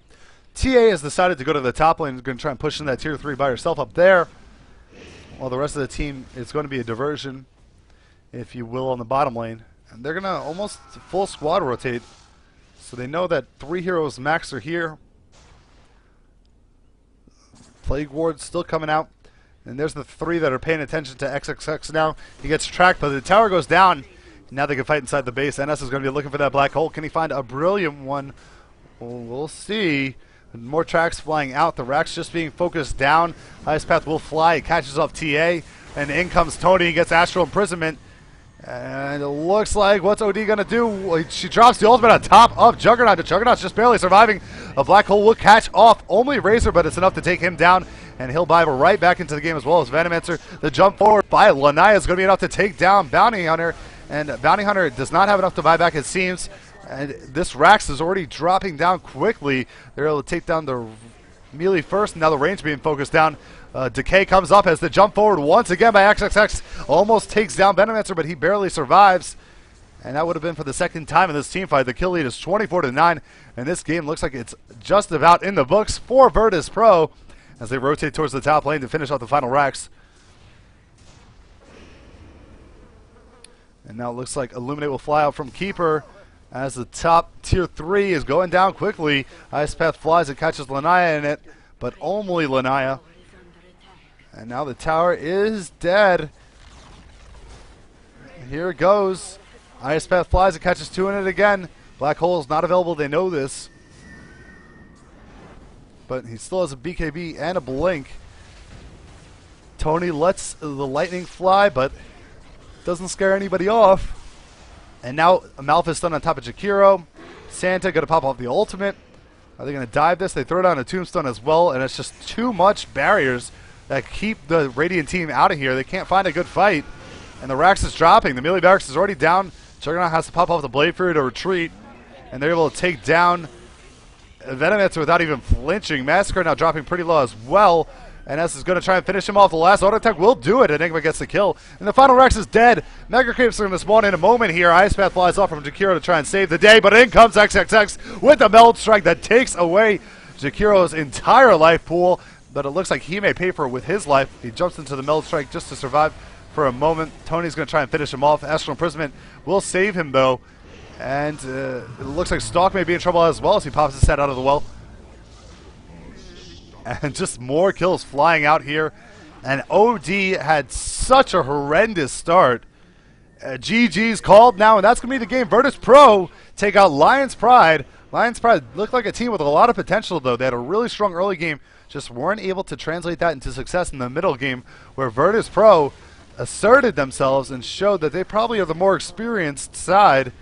TA has decided to go to the top lane. He's going to try and push in that tier 3 by herself up there. While the rest of the team is going to be a diversion, if you will, on the bottom lane. And they're going to almost full squad rotate. So they know that 3 heroes max are here. Plague Ward still coming out. And there's the 3 that are paying attention to XXX now. He gets tracked, but the tower goes down. Now they can fight inside the base. NS is going to be looking for that black hole. Can he find a brilliant one? Well, we'll see. More tracks flying out. The Rack's just being focused down. Ice Path will fly. It catches off TA. And in comes Tony. He gets Astral Imprisonment. And it looks like what's OD going to do? She drops the ultimate on top of Juggernaut. The Juggernaut's just barely surviving. A black hole will catch off only Razor, but it's enough to take him down. And he'll dive right back into the game as well as Venomancer. The jump forward by Lanaya is going to be enough to take down Bounty Hunter. And Bounty Hunter does not have enough to buy back, it seems. And this Rax is already dropping down quickly. They're able to take down the melee first. Now the range being focused down. Decay comes up as the jump forward once again by XXX. Almost takes down Venomancer, but he barely survives. And that would have been for the second time in this team fight. The kill lead is 24-9. And this game looks like it's just about in the books for Virtus Pro as they rotate towards the top lane to finish off the final Rax. And now it looks like Illuminate will fly out from Keeper as the top tier 3 is going down quickly. Ice Path flies and catches Lanaya in it, but only Lanaya. And now the tower is dead. Here it goes. Ice Path flies and catches 2 in it again. Black hole is not available. They know this. But he still has a BKB and a blink. Tony lets the lightning fly, but doesn't scare anybody off. And now Amalphus stun on top of Jakiro. Santa going to pop off the ultimate. Are they going to dive this? They throw down a tombstone as well, and it's just too much barriers that keep the Radiant team out of here. They can't find a good fight. And the Rax is dropping. The melee barracks is already down. Juggernaut has to pop off the Blade Fury to retreat. And they're able to take down Venomancer without even flinching. Massacre now dropping pretty low as well. And S is going to try and finish him off. The last auto attack will do it. Enigma gets the kill. And the final Rex is dead. Mega Creeps are going to spawn in a moment here. Ice Path flies off from Jakiro to try and save the day. But in comes XXX with the Meld Strike that takes away Jakiro's entire life pool. But it looks like he may pay for it with his life. He jumps into the Meld Strike just to survive. for a moment. Tony's going to try and finish him off. Astral Imprisonment will save him, though. And it looks like Stalk may be in trouble as well as he pops his head out of the well. And just more kills flying out here. And OD had such a horrendous start. GG's called now, and that's going to be the game. Virtus Pro take out Lions Pride. Lions Pride looked like a team with a lot of potential, though. They had a really strong early game, just weren't able to translate that into success in the middle game, where Virtus Pro asserted themselves and showed that they probably are the more experienced side.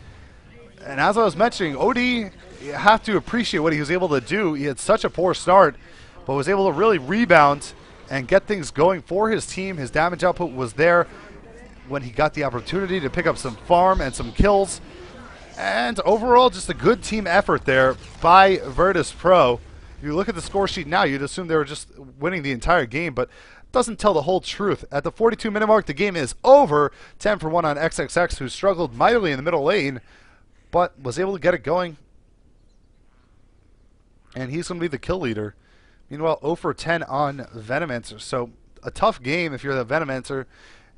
And as I was mentioning, OD, you have to appreciate what he was able to do. He had such a poor start, but was able to really rebound and get things going for his team. His damage output was there when he got the opportunity to pick up some farm and some kills. And overall, just a good team effort there by Virtus Pro. If you look at the score sheet now, you'd assume they were just winning the entire game, but doesn't tell the whole truth. At the 42-minute mark, the game is over. 10 for 1 on XXX, who struggled mightily in the middle lane, but was able to get it going. And he's going to be the kill leader. Meanwhile, 0 for 10 on Venomancer. So a tough game if you're the Venomancer.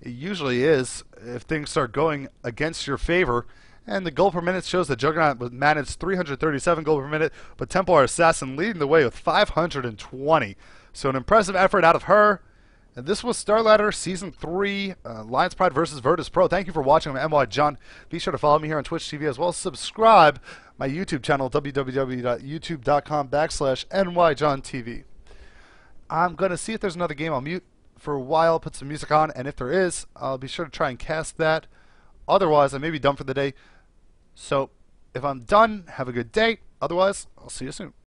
It usually is if things start going against your favor. And the goal per minute shows that Juggernaut managed 337 gold per minute, but Templar Assassin leading the way with 520. So an impressive effort out of her. And this was Starladder Season 3, Lions Pride versus Virtus Pro. Thank you for watching. I'm NYJohn. Be sure to follow me here on Twitch TV as well as subscribe my YouTube channel, www.youtube.com/NYJohnTV. I'm going to see if there's another game. I'll mute for a while, put some music on, and if there is, I'll be sure to try and cast that. Otherwise, I may be done for the day. So if I'm done, have a good day. Otherwise, I'll see you soon.